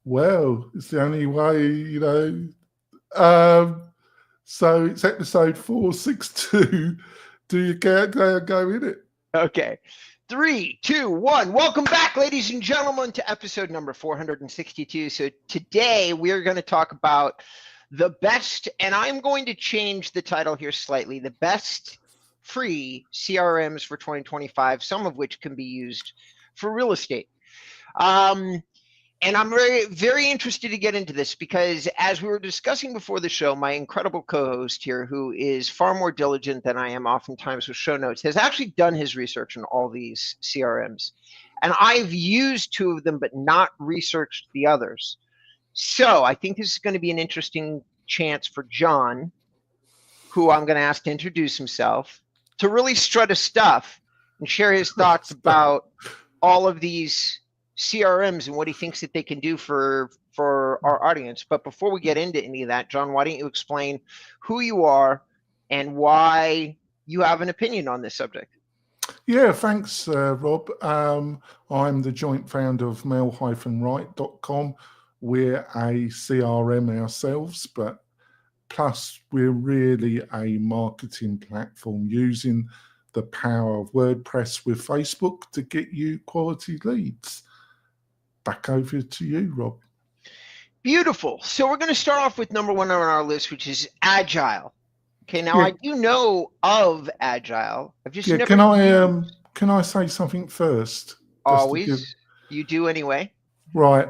Well, it's the only way. So it's episode 462. Do you go in it? Okay. 3, 2, 1. Welcome back, ladies and gentlemen, to episode number 462. So today we're going to talk about the best, and I'm going to change the title here slightly, the best free CRMs for 2025, some of which can be used for real estate. And I'm very, very interested to get into this because as we were discussing before the show, my incredible co-host here, who is far more diligent than I am oftentimes with show notes, has actually done his research on all these CRMs. And I've used 2 of them, but not researched the others. So I think this is going to be an interesting chance for John, who I'm going to ask to introduce himself, to really strut his stuff and share his thoughts about all of these CRMs and what he thinks that they can do for our audience. But before we get into any of that, John, why don't you explain who you are and why you have an opinion on this subject? Yeah, thanks, Rob. I'm the joint founder of mail-right.com. We're a CRM ourselves, but plus we're really a marketing platform using the power of WordPress with Facebook to get you quality leads. Back over to you, Rob. Beautiful. So we're going to start off with number 1 on our list, which is Agile. Okay, now I do know of Agile. I've just never. Can I say something first? Always. You do anyway. Right.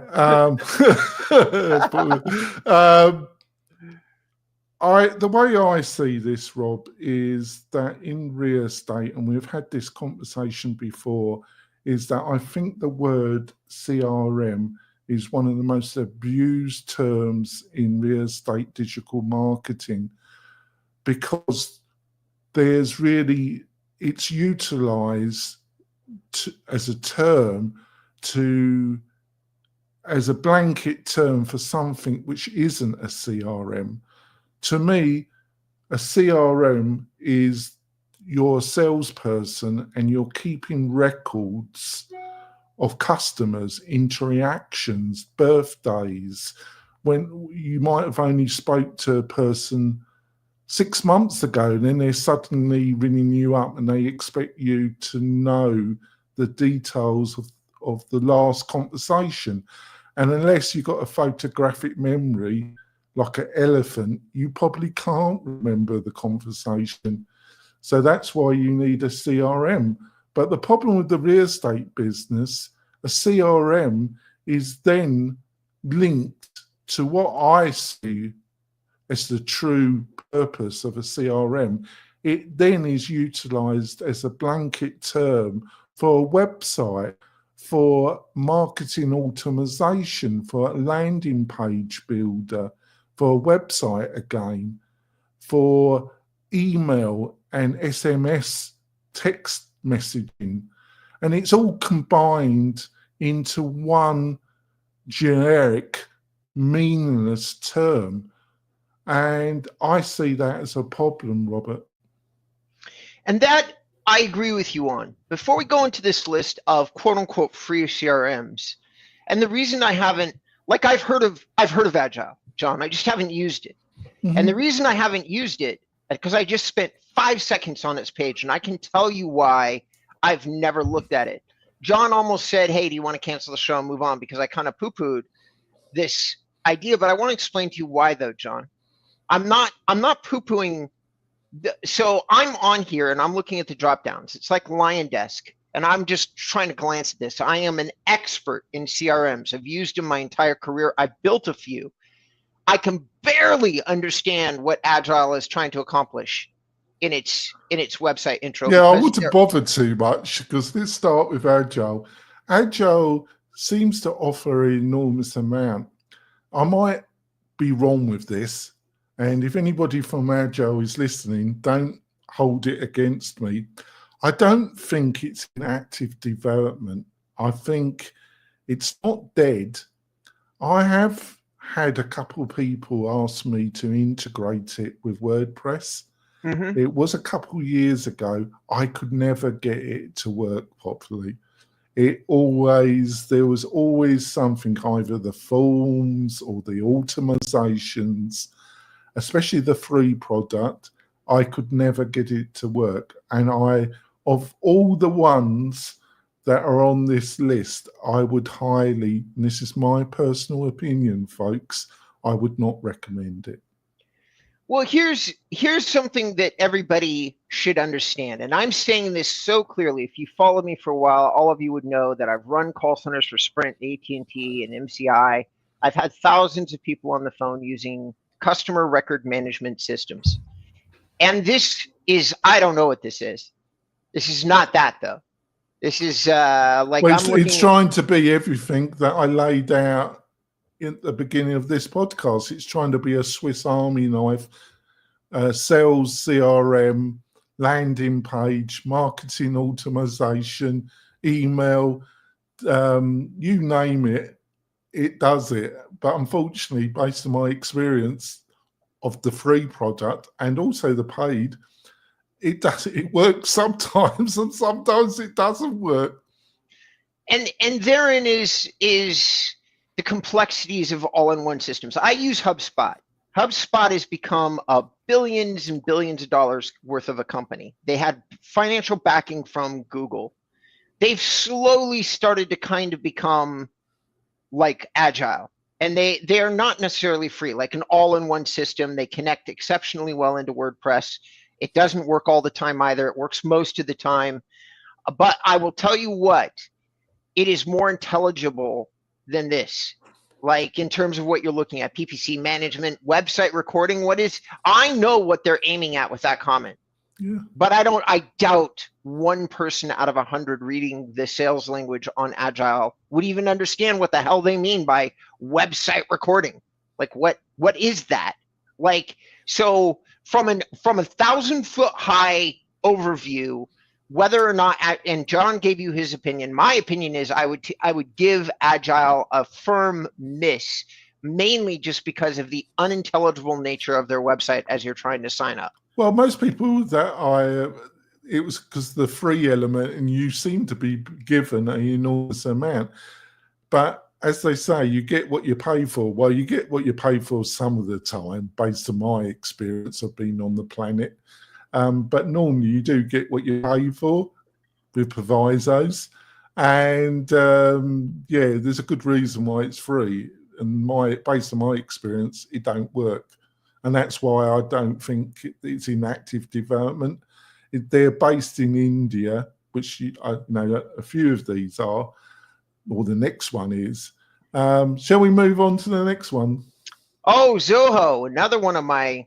The way I see this, Rob, is that in real estate, and we've had this conversation before, is that I think the word CRM is one of the most abused terms in real estate digital marketing because it's utilized as a term as a blanket term for something which isn't a CRM. To me, a CRM is you're a salesperson and you're keeping records of customers, interactions, birthdays, when you might have only spoke to a person 6 months ago, and then they're suddenly ringing you up and they expect you to know the details of the last conversation. And unless you've got a photographic memory like an elephant, you probably can't remember the conversation. So that's why you need a CRM. But the problem with the real estate business, a CRM is then linked to what I see as the true purpose of a CRM. It then is utilized as a blanket term for a website, for marketing automation, for a landing page builder, for a website again, for email and SMS text messaging. And it's all combined into one generic, meaningless term. And I see that as a problem, Robert. And that I agree with you on. Before we go into this list of quote unquote free CRMs, and the reason I haven't, like I've heard of Agile, John, I just haven't used it. Mm-hmm. And the reason I haven't used it, because I just spent 5 seconds on its page, and I can tell you why I've never looked at it. John almost said, hey, do you want to cancel the show and move on? Because I kind of poo-pooed this idea, but I want to explain to you why though, John. I'm not poo-pooing. So I'm on here and I'm looking at the drop downs. It's like Lion Desk, and I'm just trying to glance at this. I am an expert in CRMs. I've used them my entire career. I've built a few. I can barely understand what Agile is trying to accomplish in its website intro. Yeah, I wouldn't bother too much because let's start with Agile. Agile seems to offer an enormous amount. I might be wrong with this, and if anybody from Agile is listening, don't hold it against me. I don't think it's in active development. I think it's not dead. I have had a couple of people ask me to integrate it with WordPress. Mm-hmm. It was a couple of years ago. I could never get it to work properly. there was always something, either the forms or the automatizations, especially the free product. I could never get it to work. And of all the ones that are on this list, I would highly, and this is my personal opinion, folks, I would not recommend it. Well, here's something that everybody should understand, and I'm saying this so clearly. If you follow me for a while, all of you would know that I've run call centers for Sprint, AT&T, and MCI. I've had thousands of people on the phone using customer record management systems. And this is, I don't know what this is. This is not that, though. This is like, well, it's trying to be everything that I laid out in the beginning of this podcast. It's trying to be a Swiss Army knife, sales CRM, landing page, marketing automation, email, you name it, it does it. But unfortunately, based on my experience of the free product and also the paid, it works sometimes and sometimes it doesn't work. And therein is the complexities of all-in-one systems. I use HubSpot. HubSpot has become a billions and billions of dollars worth of a company. They had financial backing from Google. They've slowly started to kind of become like Agile. And they are not necessarily free, like an all-in-one system. They connect exceptionally well into WordPress. It doesn't work all the time either. It works most of the time. But I will tell you what, it is more intelligible than this. Like in terms of what you're looking at, PPC management, website recording, I know what they're aiming at with that comment. Yeah. But I doubt one person out of 100 reading the sales language on Agile would even understand what the hell they mean by website recording. Like what is that? Like, so from a 1,000-foot high overview, whether or not, and John gave you his opinion, my opinion is I would give Agile a firm miss, mainly just because of the unintelligible nature of their website as you're trying to sign up. Well, most people that it was because the free element, and you seem to be given an enormous amount. But as they say, you get what you pay for. Well, you get what you pay for some of the time, based on my experience of being on the planet. But normally you do get what you pay for with provisos. And yeah, there's a good reason why it's free. And based on my experience, it don't work. And that's why I don't think it's in active development. They're based in India, which I know a few of these are, or the next one is. Shall we move on to the next one? Oh, Zoho, another one of my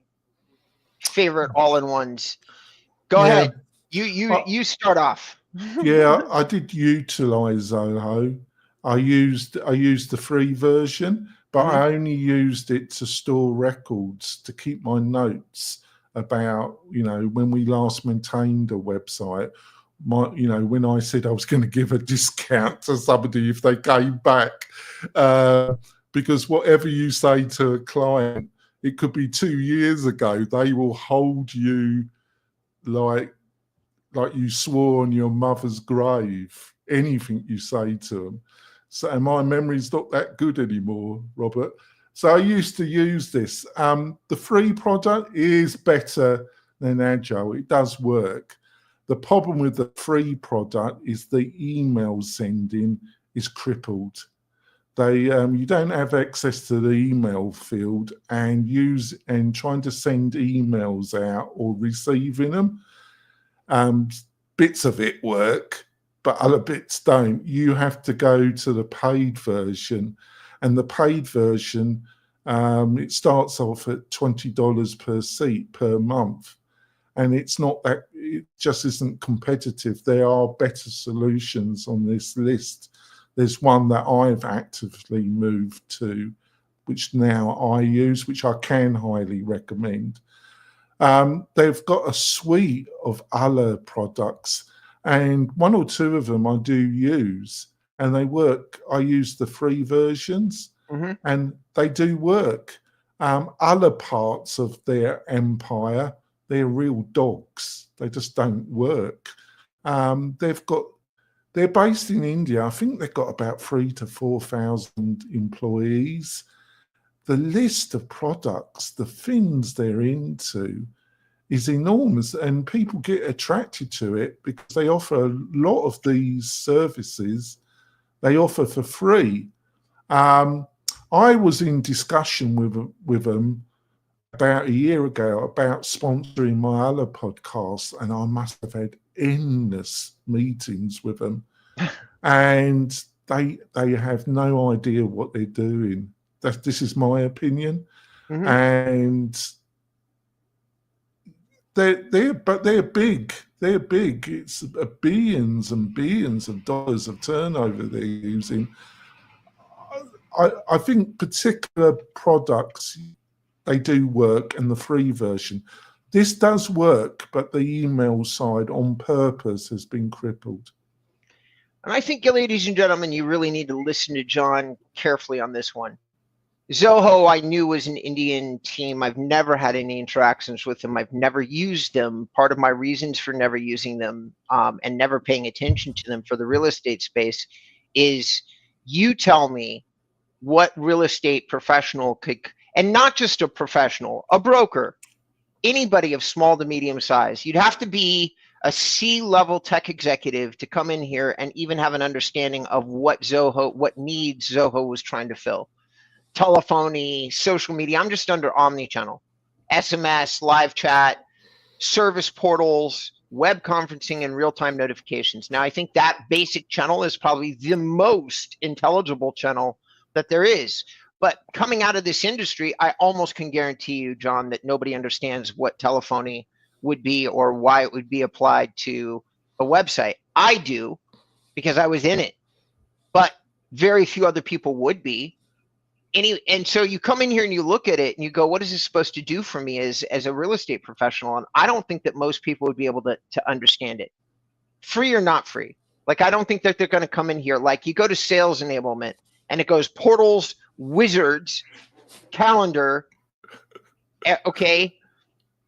favorite all-in-ones. Go ahead. You start off. Yeah, I did utilize Zoho. I used the free version, but I only used it to store records, to keep my notes about, when we last maintained a website. When I said I was going to give a discount to somebody if they came back, because whatever you say to a client, it could be 2 years ago, they will hold you like you swore on your mother's grave, anything you say to them. So my memory's not that good anymore, Robert. So I used to use this. The free product is better than Agile. It does work. The problem with the free product is the email sending is crippled. You don't have access to the email field, and trying to send emails out or receiving them. Bits of it work, but other bits don't. You have to go to the paid version, and the paid version, it starts off at $20 per seat per month. And it just isn't competitive. There are better solutions on this list. There's one that I've actively moved to, which now I use, which I can highly recommend. They've got a suite of other products, and one or two of them I do use, and they work. I use the free versions, and they do work. Other parts of their empire, they're real dogs. They just don't work. They're they're based in India. I think they've got about 3,000 to 4,000 employees. The list of products, the things they're into is enormous, and people get attracted to it because they offer a lot of these services they offer for free. I was in discussion with them about a year ago about sponsoring my other podcast, and I must have had endless meetings with them, and they have no idea what they're doing. This is my opinion, and they're big. They're big. It's billions and billions of dollars of turnover they're using. I think particular products, they do work, and the free version. This does work, but the email side on purpose has been crippled. And I think, ladies and gentlemen, you really need to listen to John carefully on this one. Zoho, I knew, was an Indian team. I've never had any interactions with them. I've never used them. Part of my reasons for never using them and never paying attention to them for the real estate space is you tell me what real estate professional could, and not just a professional, a broker, anybody of small to medium size. You'd have to be a C-level tech executive to come in here and even have an understanding of what needs Zoho was trying to fill. Telephony, social media. I'm just under omni-channel, SMS, live chat, service portals, web conferencing, and real-time notifications. Now, I think that basic channel is probably the most intelligible channel that there is. But coming out of this industry, I almost can guarantee you, John, that nobody understands what telephony would be or why it would be applied to a website. I do, because I was in it, but very few other people would be. And so you come in here and you look at it and you go, what is this supposed to do for me as a real estate professional? And I don't think that most people would be able to understand it. Free or not free. Like, I don't think that they're going to come in here. Like, you go to sales enablement and it goes portals, wizards, calendar. Okay.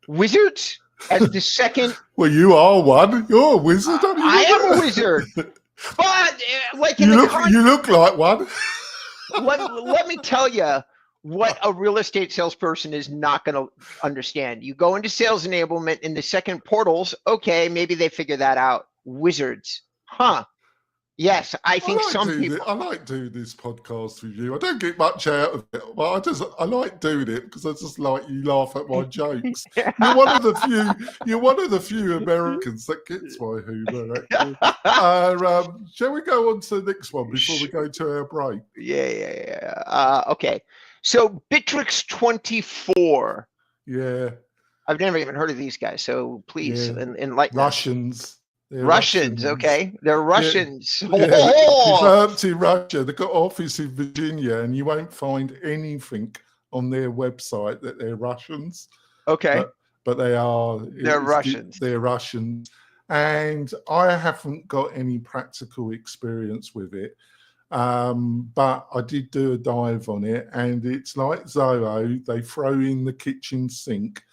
Wizards as the second. Well, you are one. You're a wizard. I am a wizard. But like you look like one. Let me tell you what a real estate salesperson is not going to understand. You go into sales enablement in the second portals. Okay, maybe they figure that out. Wizards. Huh. Yes, I think I like doing this podcast with you. I don't get much out of it, but I like doing it because I just like you laugh at my jokes. You're one of the few Americans that gets my humour. Actually. Shall we go on to the next one before we go to our break? Yeah. Okay. So Bitrix 24. Yeah. I've never even heard of these guys, so please enlighten Russians. Russians, okay? They're Russians. Yeah, developed in Russia. They've got office in Virginia, and you won't find anything on their website that they're Russians. Okay. But they are. They're Russians. They're Russians. And I haven't got any practical experience with it. But I did do a dive on it, and it's like Zoho. They throw in the kitchen sink.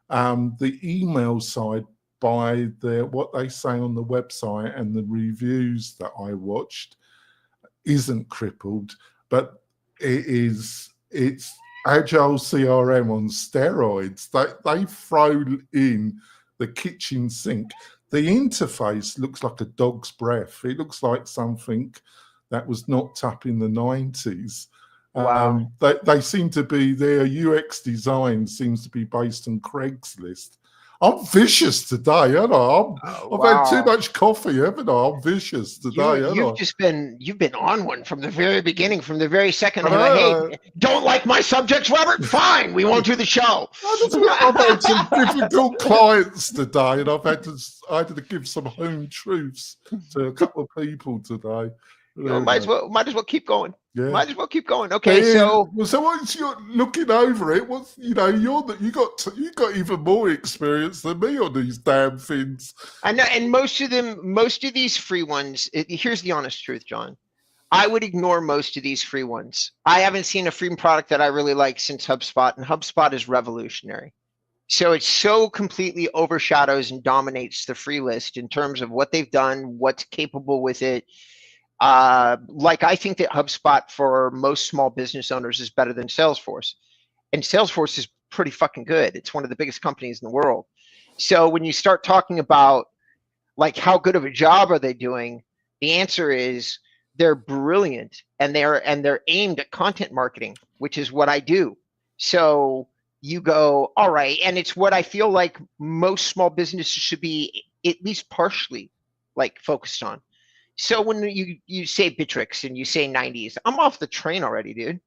The email side, by what they say on the website and the reviews that I watched, isn't crippled, but it's agile CRM on steroids. They throw in the kitchen sink. The interface looks like a dog's breath. It looks like something that was knocked up in the 90s. Wow. They seem to be, their UX design seems to be based on Craigslist. I'm vicious today, aren't I? I've had too much coffee, haven't I? I'm vicious today, You've been on one from the very beginning, from the very second. Hey, don't like my subjects, Robert? Fine, we won't do the show. I've had some difficult clients today, and I had to give some home truths to a couple of people today. Might as well keep going. Yeah. Might as well keep going. Okay, so once you're looking over it, you got even more experience than me on these damn things. I know, and most of these free ones. Here's the honest truth, John. I would ignore most of these free ones. I haven't seen a free product that I really like since HubSpot, and HubSpot is revolutionary. So it so completely overshadows and dominates the free list in terms of what they've done, what's capable with it. Like I think that HubSpot for most small business owners is better than Salesforce. And Salesforce is pretty fucking good. It's one of the biggest companies in the world. So when you start talking about like how good of a job are they doing, the answer is they're brilliant, and they're aimed at content marketing, which is what I do. So you go, all right, and it's what I feel like most small businesses should be at least partially like focused on. So when you say Bittrex and you say 90s, I'm off the train already, dude.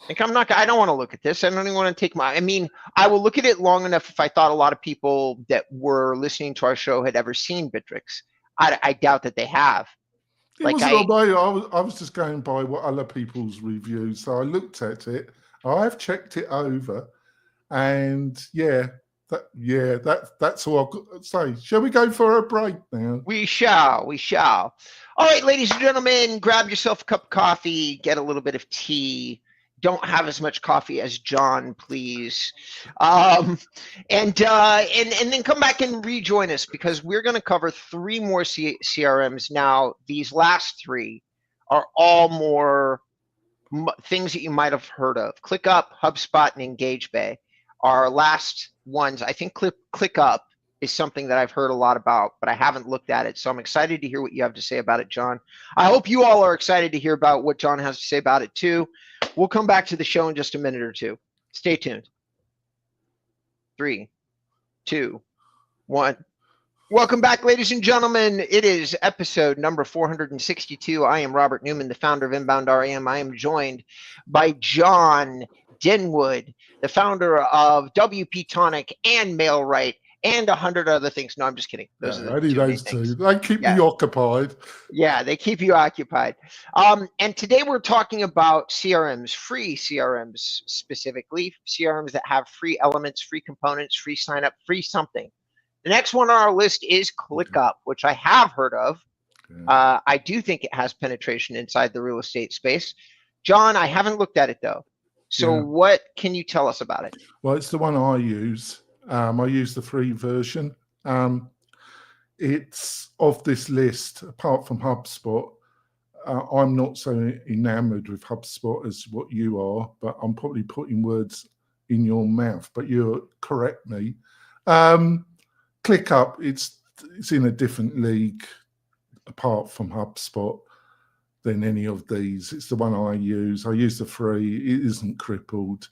Like I don't want to look at this. I don't even want to take I mean, I will look at it long enough if I thought a lot of people that were listening to our show had ever seen Bittrex. I doubt that they have. It Like wasn't I was just going by what other people's reviews. So I looked at it. I've checked it over, and that's all I've got to say. Shall we go for a break now? We shall. All right, ladies and gentlemen, grab yourself a cup of coffee, get a little bit of tea. Don't have as much coffee as John, please. And then come back and rejoin us, because we're going to cover 3 more CRMs. Now, these last 3 are all more things that you might have heard of. ClickUp, HubSpot, and EngageBay are our last ones. I think ClickUp is something that I've heard a lot about, but I haven't looked at it. So I'm excited to hear what you have to say about it, John. I hope you all are excited to hear about what John has to say about it too. We'll come back to the show in just a minute or two. Stay tuned. 3, 2, 1. Welcome back, ladies and gentlemen. It is episode number 462. I am Robert Newman, the founder of Inbound REM. I am joined by John Denwood, the founder of WP Tonic and MailRite and 100 other things. No, I'm just kidding. Those are only those 2. They keep me occupied. Yeah, they keep you occupied. And today we're talking about CRMs, free CRMs specifically, CRMs that have free elements, free components, free sign up, free something. The next one on our list is ClickUp, which I have heard of. I do think it has penetration inside the real estate space. John, I haven't looked at it though. So what can you tell us about it? Well, it's the one I use. I use the free version. It's of this list, apart from HubSpot. I'm not so enamored with HubSpot as what you are, but I'm probably putting words in your mouth, but you'll correct me. ClickUp, it's in a different league apart from HubSpot than any of these. It's the one I use. I use the free. It isn't crippled.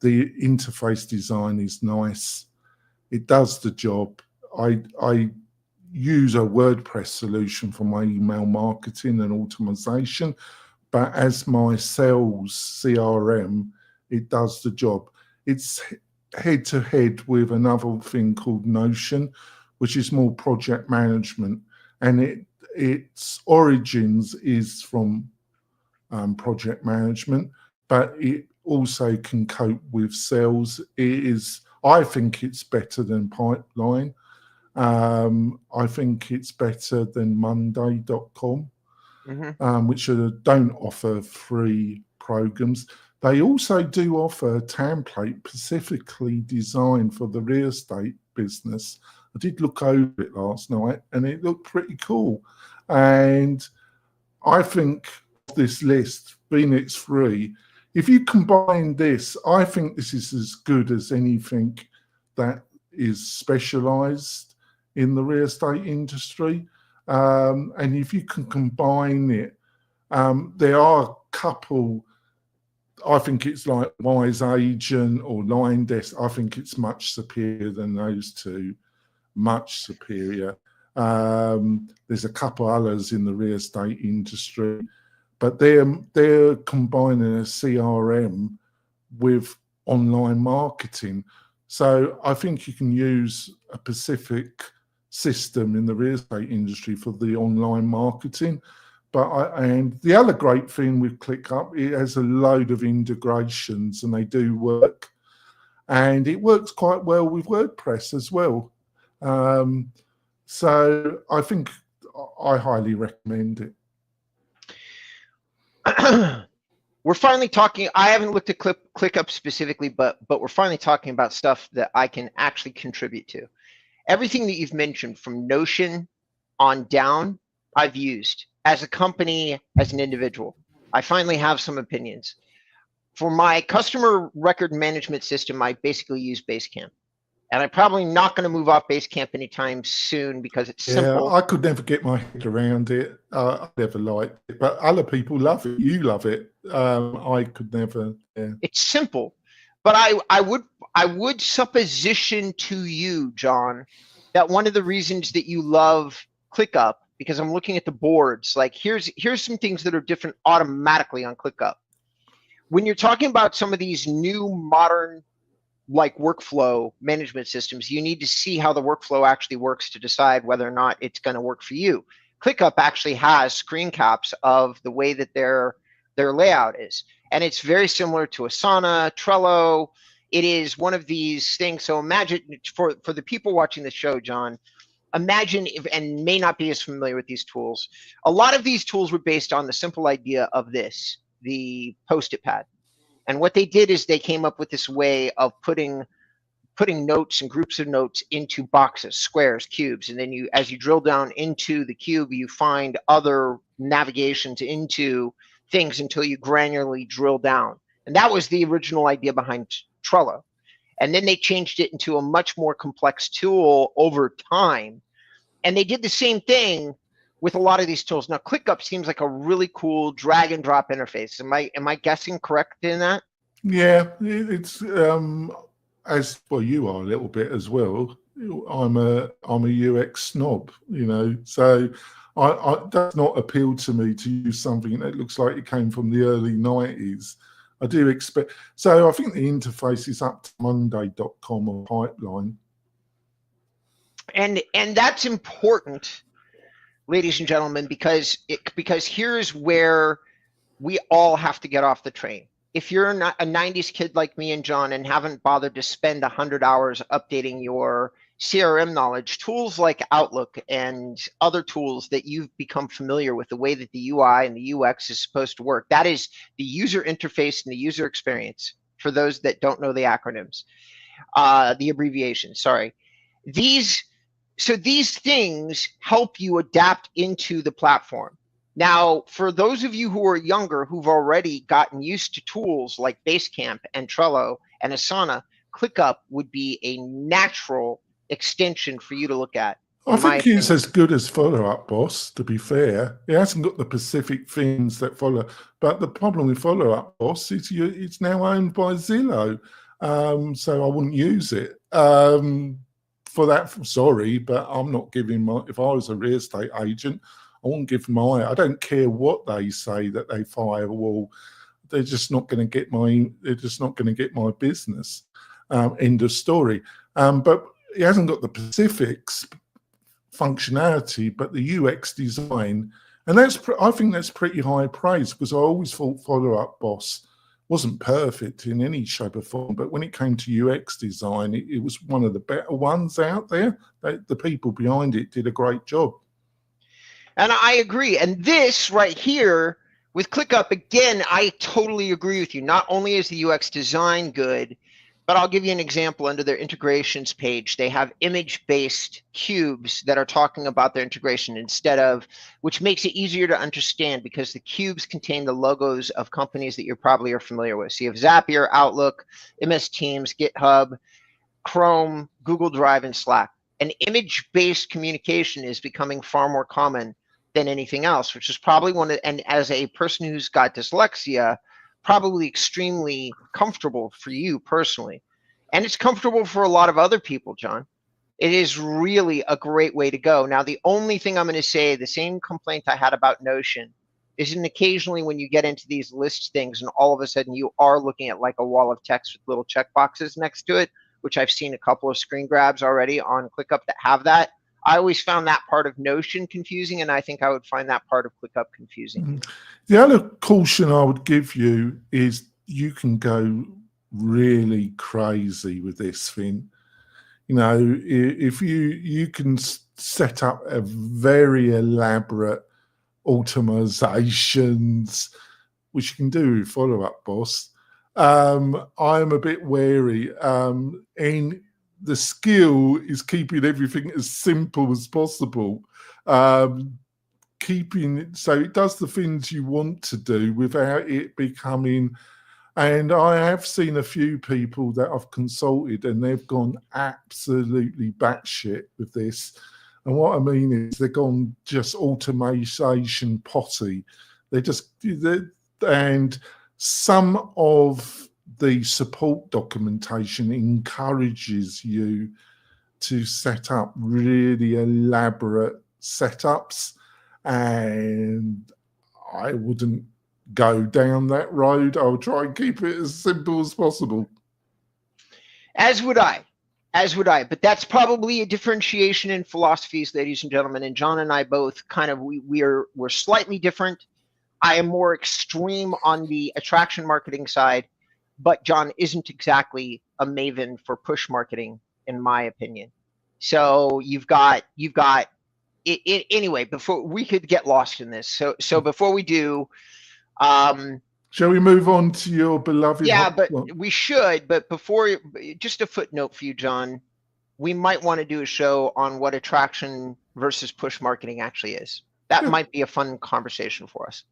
The interface design is nice. It does the job. I use a WordPress solution for my email marketing and automation, but as my sales CRM, it does the job. It's head to head with another thing called Notion, which is more project management, and its origins is from project management, but it also can cope with sales. I think it's better than Pipeline. I think it's better than Monday.com, which don't offer free programs. They also do offer a template specifically designed for the real estate business. I did look over it last night and it looked pretty cool. And I think this list, being it's free, if you combine this, I think this is as good as anything that is specialized in the real estate industry. And if you can combine it, there are a couple. I think it's like Wise Agent or Line Desk. I think it's much superior than those 2, much superior. There's a couple others in the real estate industry, but they're combining a CRM with online marketing. So I think you can use a specific system in the real estate industry for the online marketing. And the other great thing with ClickUp, it has a load of integrations and they do work. And it works quite well with WordPress as well. So I think I highly recommend it. we're finally talking. I haven't looked at ClickUp specifically, but we're finally talking about stuff that I can actually contribute to. Everything that you've mentioned from Notion on down, I've used as a company, as an individual. I finally have some opinions. For my customer record management system, I basically use Basecamp. And I'm probably not going to move off Basecamp anytime soon because it's simple. Yeah, I could never get my head around it. I never liked it, but other people love it. You love it. I could never. Yeah. It's simple, but I would supposition to you, John, that one of the reasons that you love ClickUp, because I'm looking at the boards, like here's some things that are different automatically on ClickUp. When you're talking about some of these new modern like workflow management systems, you need to see how the workflow actually works to decide whether or not it's going to work for you. ClickUp actually has screen caps of the way that their layout is, and it's very similar to Asana, Trello. It is one of these things. So imagine for the people watching the show, John, imagine if, and may not be as familiar with these tools, a lot of these tools were based on the simple idea of this, the Post-it pad. And what they did is they came up with this way of putting notes and groups of notes into boxes, squares, cubes, and then as you drill down into the cube, you find other navigations into things until you granularly drill down. And that was the original idea behind Trello. And then they changed it into a much more complex tool over time. And they did the same thing with a lot of these tools. Now, ClickUp seems like a really cool drag and drop interface. Am I guessing correct in that? Yeah, it's as well. You are a little bit as well. I'm a UX snob, you know. So I does not appeal to me to use something that looks like it came from the early 90s. I do expect. So I think the interface is up to Monday.com or Pipeline. And that's important, ladies and gentlemen, because here's where we all have to get off the train. If you're not a 90s kid like me and John and haven't bothered to spend 100 hours updating your CRM knowledge, tools like Outlook and other tools that you've become familiar with, the way that the UI and the UX is supposed to work, that is the user interface and the user experience for those that don't know the acronyms, the abbreviations, sorry. So these things help you adapt into the platform. Now, for those of you who are younger, who've already gotten used to tools like Basecamp and Trello and Asana, ClickUp would be a natural extension for you to look at. I think it's as good as Follow-Up Boss, to be fair. It hasn't got the specific things that follow. But the problem with Follow-Up Boss is it's now owned by Zillow. So I wouldn't use it. For that, sorry, but I'm not giving my, if I was a real estate agent, I wouldn't give I don't care what they say that they firewall, they're just not going to get my business. End of story. But it hasn't got the specifics functionality, but the UX design, and I think that's pretty high praise, because I always thought Follow-Up Boss wasn't perfect in any shape or form, but when it came to UX design, it was one of the better ones out there. The people behind it did a great job. And I agree. And this right here with ClickUp, again, I totally agree with you. Not only is the UX design good, but I'll give you an example. Under their integrations page, they have image-based cubes that are talking about their integration instead of, which makes it easier to understand because the cubes contain the logos of companies that you probably are familiar with. So you have Zapier, Outlook, MS Teams, GitHub, Chrome, Google Drive, and Slack. And image-based communication is becoming far more common than anything else, which is probably and as a person who's got dyslexia, probably extremely comfortable for you personally. And it's comfortable for a lot of other people, John. It is really a great way to go. Now, the only thing I'm going to say, the same complaint I had about Notion, is that occasionally when you get into these list things and all of a sudden you are looking at like a wall of text with little check boxes next to it, which I've seen a couple of screen grabs already on ClickUp that have that. I always found that part of Notion confusing, and I think I would find that part of ClickUp confusing. Mm-hmm. The other caution I would give you is you can go really crazy with this thing. You know, if you can set up a very elaborate automatizations, which you can do with Follow-Up Boss, I'm a bit wary. And the skill is keeping everything as simple as possible. Keeping it so it does the things you want to do without it becoming. And I have seen a few people that I've consulted and they've gone absolutely batshit with this. And what I mean is they've gone just automation potty. And some of the support documentation encourages you to set up really elaborate setups. And I wouldn't go down that road. I would try and keep it as simple as possible. As would I. But that's probably a differentiation in philosophies, ladies and gentlemen. And John and I both kind of we're slightly different. I am more extreme on the attraction marketing side, but John isn't exactly a maven for push marketing, in my opinion. So you've got it anyway. Before we could get lost in this, so before we do. Shall we move on to your beloved? Yeah, but we should. But before, just a footnote for you, John. We might want to do a show on what attraction versus push marketing actually is. That might be a fun conversation for us.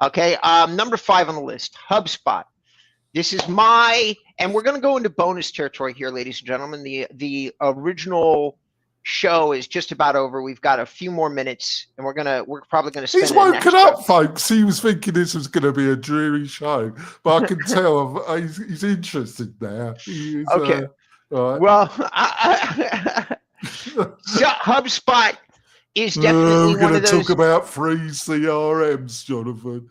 Okay, number 5 on the list, HubSpot. This is and we're going to go into bonus territory here, ladies and gentlemen. The original show is just about over. We've got a few more minutes, and we're probably gonna spend. He's woken up, folks. He was thinking this was going to be a dreary show, but I can tell he's interested now. Okay. Right. Well, so HubSpot is definitely we're one going of to those. talk about free CRMs, Jonathan.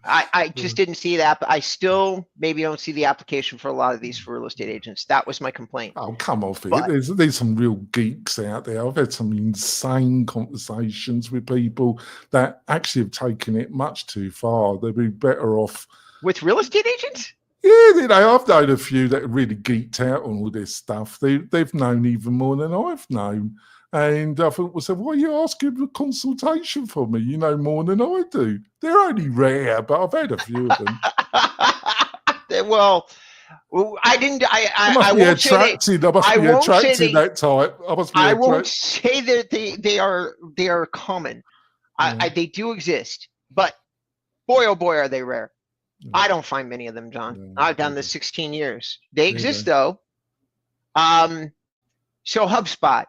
I just didn't see that, but I still maybe don't see the application for a lot of these for real estate agents. That was my complaint. Oh, come off it. There's some real geeks out there. I've had some insane conversations with people that actually have taken it much too far. They'd be better off. With real estate agents? Yeah, I've known a few that are really geeked out on all this stuff. They've known even more than I've known. And I thought, well, why are you asking for a consultation for me? You know more than I do. They're only rare, but I've had a few of them. Well, I didn't. I must be attracted. I must be attracted that type. I won't say that they are common. They do exist, but boy, oh boy, are they rare. I don't find many of them, John. I've done this 16 years. They exist though. So HubSpot.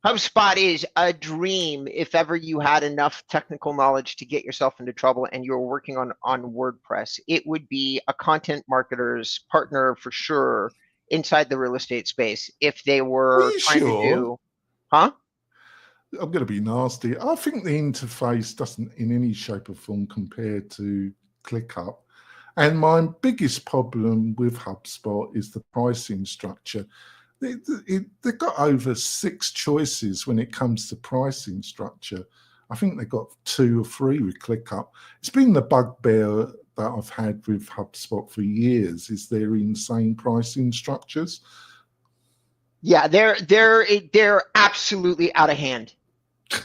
HubSpot is a dream if ever you had enough technical knowledge to get yourself into trouble and you were working on WordPress. It would be a content marketer's partner for sure inside the real estate space if they were trying to do. Huh? I'm going to be nasty. I think the interface doesn't in any shape or form compare to ClickUp. And my biggest problem with HubSpot is the pricing structure. They've got over 6 choices when it comes to pricing structure. I think they've got 2 or 3 with ClickUp. It's been the bugbear that I've had with HubSpot for years, is their insane pricing structures. Yeah, they're absolutely out of hand.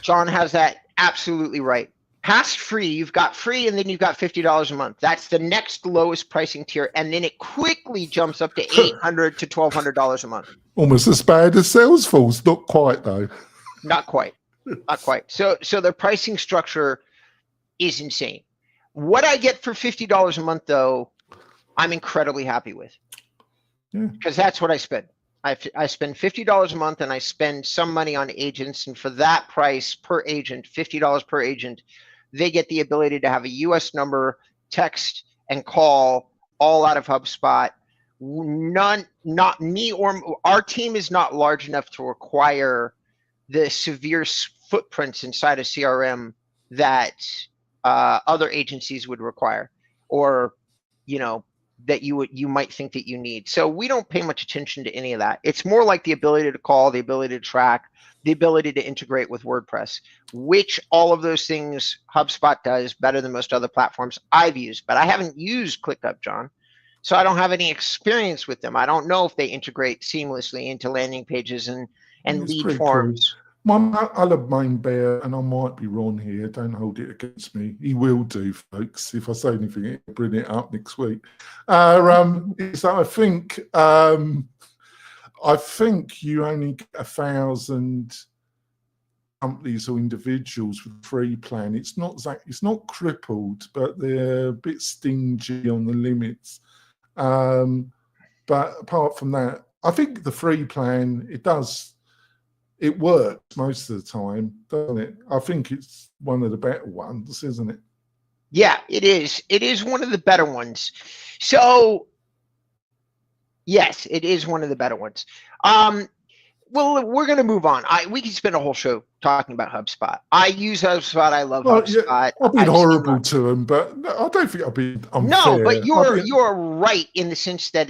John has that absolutely right. Past free, you've got free, and then you've got $50 a month. That's the next lowest pricing tier, and then it quickly jumps up to $800 to $1,200 a month. Almost as bad as Salesforce. Not quite though. Not quite. Not quite. So the pricing structure is insane. What I get for $50 a month, though, I'm incredibly happy with. Yeah. Because that's what I spend. I spend $50 a month, and I spend some money on agents, and for that price per agent, $50 per agent, they get the ability to have a US number, text, and call all out of HubSpot. Not me or our team is not large enough to require the severe footprints inside a CRM that other agencies would require, or that you might think that you need. So we don't pay much attention to any of that. It's more like the ability to call, the ability to track, the ability to integrate with WordPress, which all of those things HubSpot does better than most other platforms I've used. But I haven't used ClickUp, John. So I don't have any experience with them. I don't know if they integrate seamlessly into landing pages and lead forms. My other main bear, and I might be wrong here, don't hold it against me. He will do, folks. If I say anything, he'll bring it up next week. Is that I think you only get 1,000 companies or individuals with a free plan. It's not crippled, but they're a bit stingy on the limits. But apart from that, I think the free plan, it works most of the time, doesn't it? I think it's one of the better ones, isn't it? Yeah, it is. It is one of the better ones. So, yes, it is one of the better ones. Well, we're going to move on. We can spend a whole show talking about HubSpot. I use HubSpot. I love HubSpot. Yeah, I've been horrible to them, but I don't think I've been unfair. No, but you're right in the sense that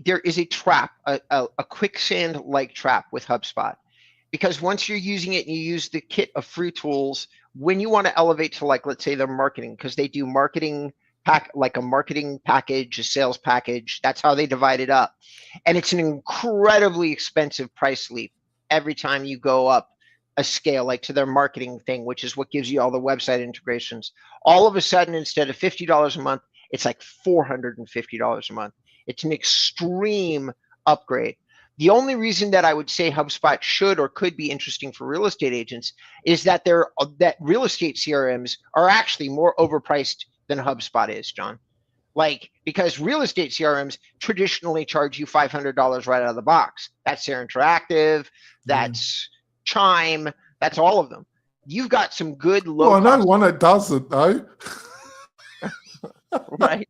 there is a trap, a quicksand-like trap with HubSpot. Because once you're using it and you use the kit of free tools, when you want to elevate to, like, let's say their marketing, because they do marketing like a marketing package, a sales package, that's how they divide it up. And it's an incredibly expensive price leap every time you go up a scale, like to their marketing thing, which is what gives you all the website integrations. All of a sudden, instead of $50 a month, it's like $450 a month. It's an extreme upgrade. The only reason that I would say HubSpot should or could be interesting for real estate agents is that that real estate CRMs are actually more overpriced than HubSpot is, John. Like, because real estate CRMs traditionally charge you $500 right out of the box. That's their interactive, that's Chime, that's all of them. You've got some good low. Well, I know one that doesn't, though. Right.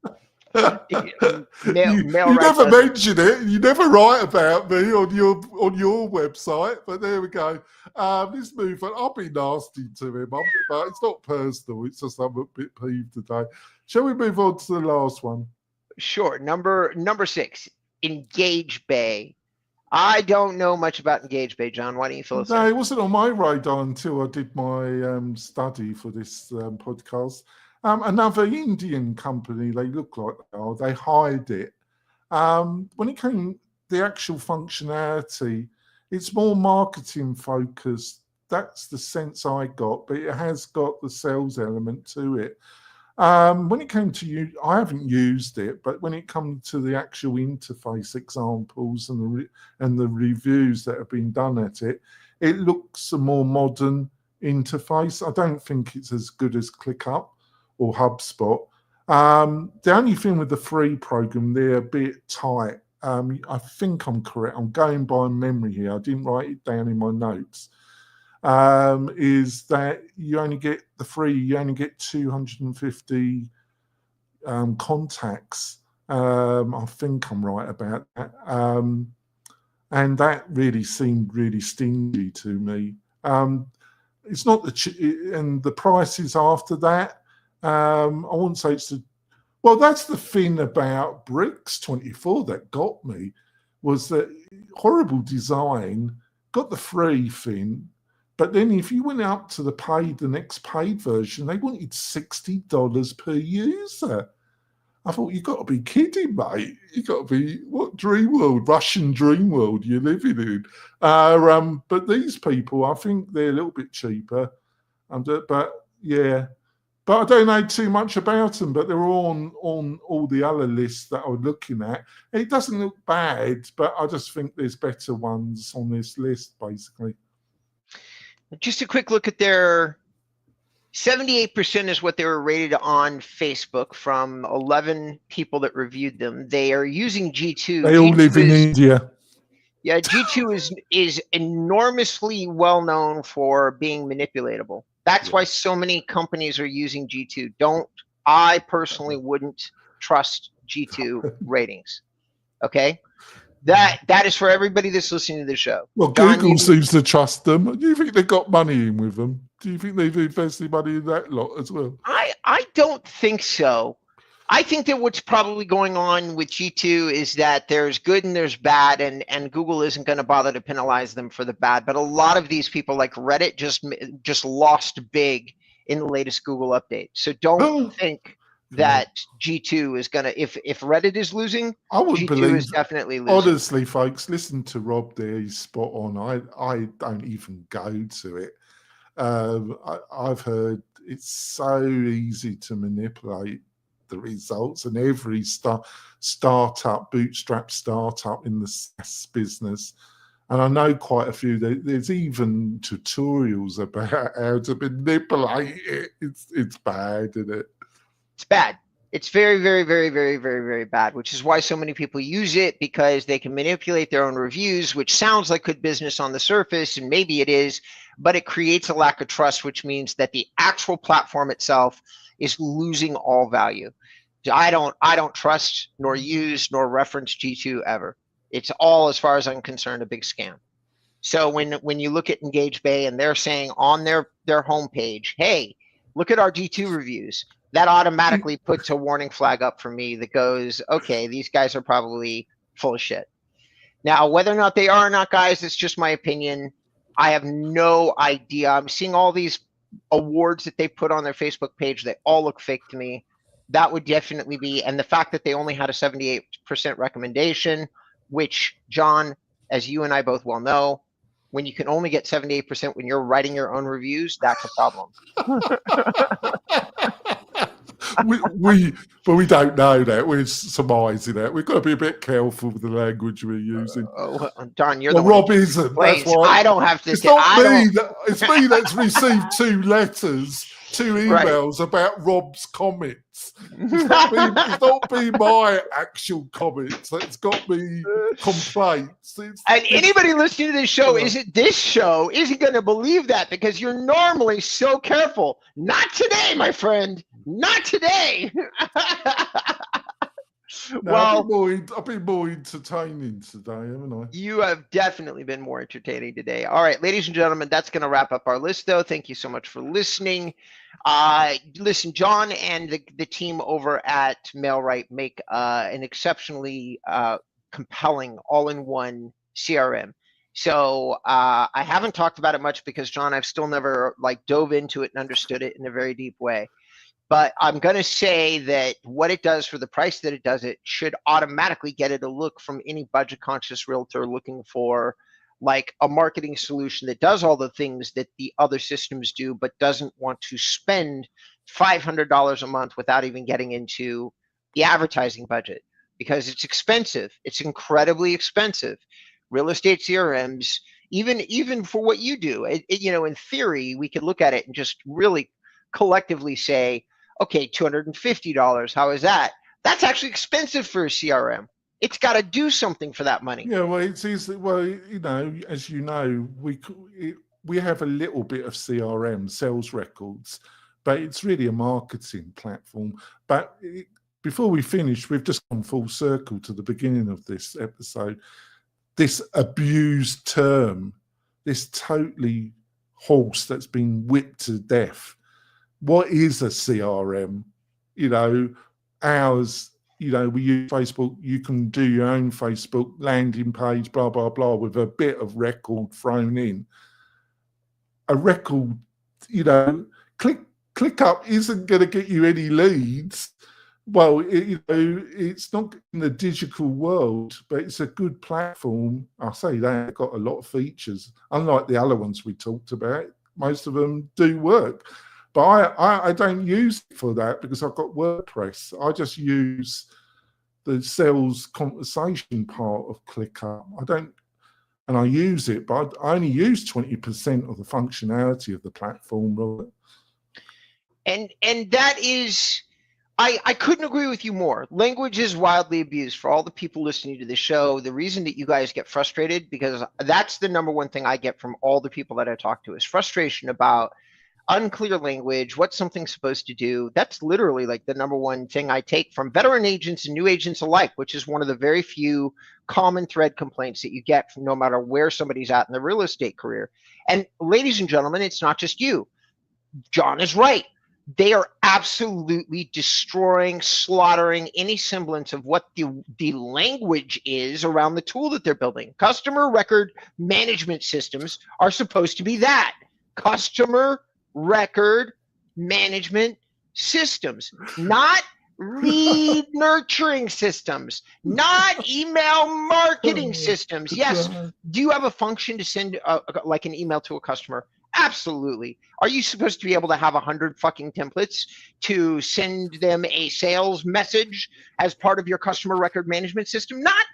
You never mention it. You never write about me on your website. But there we go. Let's move on. I'll be nasty to him, but it's not personal. It's just I'm a bit peeved today. Shall we move on to the last one? Sure. Number 6, Engage Bay. I don't know much about Engage Bay, John. Why don't you fill us in? No, it wasn't on my radar until I did my study for this podcast. Another Indian company, they look like they are, they hide it. When it came the actual functionality, it's more marketing focused. That's the sense I got, but it has got the sales element to it. When it came to you, I haven't used it, but when it comes to the actual interface examples and the reviews that have been done at it, it looks a more modern interface. I don't think it's as good as ClickUp or HubSpot. The only thing with the free program, they're a bit tight. I think I'm correct. I'm going by memory here. I didn't write it down in my notes. Is that you only get the free, you only get 250 contacts. I think I'm right about that. And that really seemed really stingy to me. It's not and the prices after that, I wouldn't say it's well, that's the thing about Bricks24 that got me, was that horrible design, got the free thing, but then if you went up to the next paid version, they wanted $60 per user. I thought, you've got to be kidding, mate. You've got to be, what dream world, Russian dream world you're living in. But these people, I think they're a little bit cheaper. But yeah. But I don't know too much about them, but they're on all the other lists that I'm looking at. It doesn't look bad, but I just think there's better ones on this list, basically. Just a quick look at their 78% is what they were rated on Facebook from 11 people that reviewed them. They are using G2. They all live in India. Yeah, G2 is enormously well known for being manipulatable. That's why so many companies are using G2. I personally wouldn't trust G2 ratings. Okay? That is for everybody that's listening to the show. Well, Google seems to trust them. Do you think they've got money in with them? Do you think they've invested money in that lot as well? I don't think so. I think that what's probably going on with G2 is that there's good and there's bad, and Google isn't going to bother to penalize them for the bad. But a lot of these people, like Reddit, just lost big in the latest Google update. So don't think that G2 is gonna, if Reddit is losing, I wouldn't G2 believe. is definitely losing. Honestly, folks, listen to Rob there. He's spot on. I don't even go to it. I've heard it's so easy to manipulate the results, and every startup, bootstrap startup in the SaaS business, and I know quite a few. There's even tutorials about how to manipulate it. It's bad, isn't it? It's bad. It's very, very, very, very, very, very bad, which is why so many people use it, because they can manipulate their own reviews, which sounds like good business on the surface, and maybe it is, but it creates a lack of trust, which means that the actual platform itself is losing all value. I don't trust nor use nor reference G2 ever. It's all, as far as I'm concerned, a big scam. So when you look at Engage Bay and they're saying on their homepage, hey, look at our G2 reviews, that automatically puts a warning flag up for me that goes, okay, these guys are probably full of shit. Now, whether or not they are or not, guys, it's just my opinion. I have no idea. I'm seeing all these awards that they put on their Facebook page. They all look fake to me. That would definitely be, and the fact that they only had a 78% recommendation, which, John, as you and I both well know, when you can only get 78% when you're writing your own reviews, that's a problem. But we don't know that. We're surmising that. We've got to be a bit careful with the language we're using. Don, you're well, the one Rob isn't. That's why I don't have to. It's not me. It's me that's received two emails about Rob's comments. It's not been my actual comments. It's got me complaints. Anybody listening to this show isn't going to believe that, because you're normally so careful. Not today, my friend. Not today. No, well, I've been more entertaining today, haven't I? You have definitely been more entertaining today. All right, ladies and gentlemen, that's going to wrap up our list, though. Thank you so much for listening. Listen, John and the team over at MailRight make an exceptionally compelling all-in-one CRM. So I haven't talked about it much because, John, I've still never dove into it and understood it in a very deep way. But I'm going to say that what it does for the price that it does, it should automatically get it a look from any budget-conscious realtor looking for a marketing solution that does all the things that the other systems do, but doesn't want to spend $500 a month without even getting into the advertising budget, because it's expensive. It's incredibly expensive. Real estate CRMs, even for what you do, in theory, we could look at it and just really collectively say, okay, $250. How is that? That's actually expensive for a CRM. It's got to do something for that money. Yeah, well, it's easy. Well, as you know, we have a little bit of CRM, sales records, but it's really a marketing platform. But before we finish, we've just gone full circle to the beginning of this episode. This abused term, this totally horse that's been whipped to death. What is a CRM? Ours, we use Facebook. You can do your own Facebook landing page, blah, blah, blah, with a bit of record thrown in. A record, click up isn't going to get you any leads. Well, it's not in the digital world, but it's a good platform. I'll say that, got a lot of features. Unlike the other ones we talked about, most of them do work. But I don't use it for that because I've got WordPress. I just use the sales conversation part of ClickUp. I use it, but I only use 20% of the functionality of the platform, Robert. And that is, I couldn't agree with you more. Language is wildly abused. For all the people listening to the show, the reason that you guys get frustrated, because that's the number one thing I get from all the people that I talk to, is frustration about unclear language, what something's supposed to do. That's literally the number one thing I take from veteran agents and new agents alike, which is one of the very few common thread complaints that you get from no matter where somebody's at in their real estate career. And ladies and gentlemen, it's not just you. John is right. They are absolutely destroying, slaughtering any semblance of what the language is around the tool that they're building. Customer record management systems are supposed to be that. Customer record management systems, not lead nurturing systems, not email marketing systems. Yes. Do you have a function to send like an email to a customer? Absolutely. Are you supposed to be able to have 100 fucking templates to send them a sales message as part of your customer record management system? Not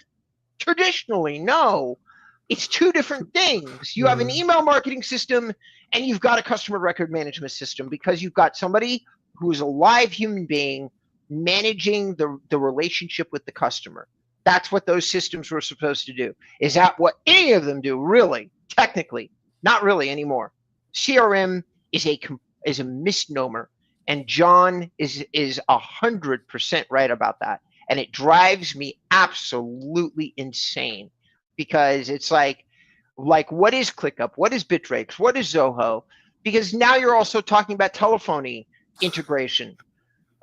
traditionally, no. It's two different things. You have an email marketing system and you've got a customer record management system, because you've got somebody who is a live human being managing the relationship with the customer. That's what those systems were supposed to do. Is that what any of them do? Really? Technically, not really anymore. CRM is a misnomer, and John is 100% right about that. And it drives me absolutely insane, because it's like what is ClickUp? What is Bitrix? What is Zoho? Because now you're also talking about telephony integration.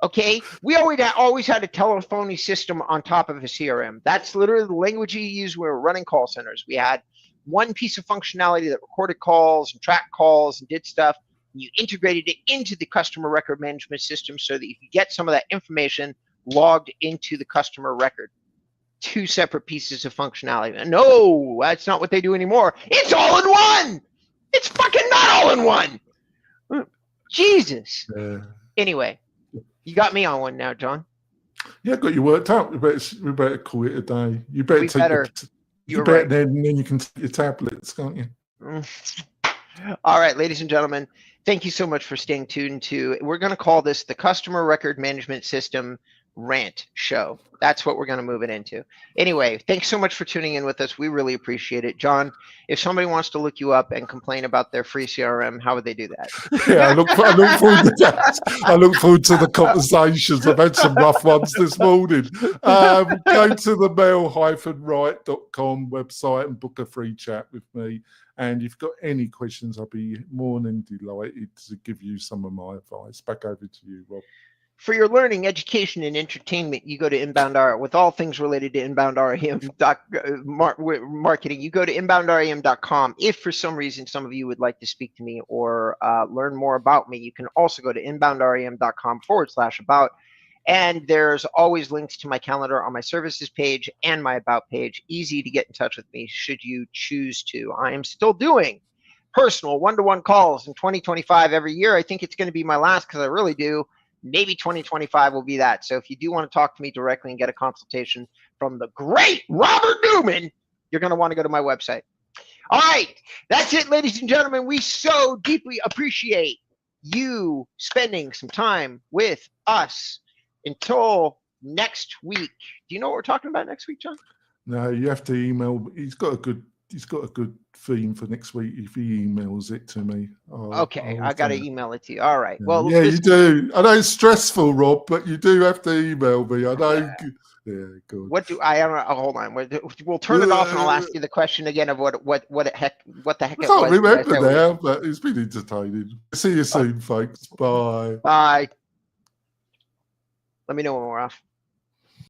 Okay, we always had a telephony system on top of a CRM. That's literally the language you use when we were running call centers. We had one piece of functionality that recorded calls and tracked calls and did stuff. You integrated it into the customer record management system so that you could get some of that information logged into the customer record. Two separate pieces of functionality. No, that's not what they do anymore. It's all in one. It's fucking not all in one. Jesus. Anyway. You got me on one now, John. Yeah, got you worked out. We better call it a day. You better then you can take your tablets, can't you? All right, ladies and gentlemen, thank you so much for staying tuned to. We're going to call this the Customer Record Management System Rant Show. That's what we're going to move it into. Anyway, thanks so much for tuning in with us. We really appreciate it. John, if somebody wants to look you up and complain about their free CRM, how would they do that? Yeah, I look forward to that. I look forward to the conversations. I've had some rough ones this morning. Go to the mail-right.com website and book a free chat with me. And if you've got any questions, I'll be more than delighted to give you some of my advice. Back over to you, Rob. For your learning, education, and entertainment, you go to Inbound RM. With all things related to Inbound RM marketing, you go to inboundrem.com. If for some reason some of you would like to speak to me or learn more about me, you can also go to inboundrem.com/about. And there's always links to my calendar on my services page and my about page. Easy to get in touch with me should you choose to. I am still doing personal one-to-one calls in 2025 every year. I think it's going to be my last, because I really do. Maybe 2025 will be that. So if you do want to talk to me directly and get a consultation from the great Robert Newman, you're going to want to go to my website. All right. That's it, ladies and gentlemen. We so deeply appreciate you spending some time with us. Until next week. Do you know what we're talking about next week, John? No, you have to email. He's got a good theme for next week. If he emails it to me. Okay, I got to email it to you. All right. Yeah. Well, yeah, you do. I know it's stressful, Rob, but you do have to email me. I know. Yeah, good. What do I? Hold on. We'll turn it off, and I'll ask you the question again of what the heck I can't remember now, but it's been entertaining. See you soon, folks. Bye. Bye. Let me know when we're off.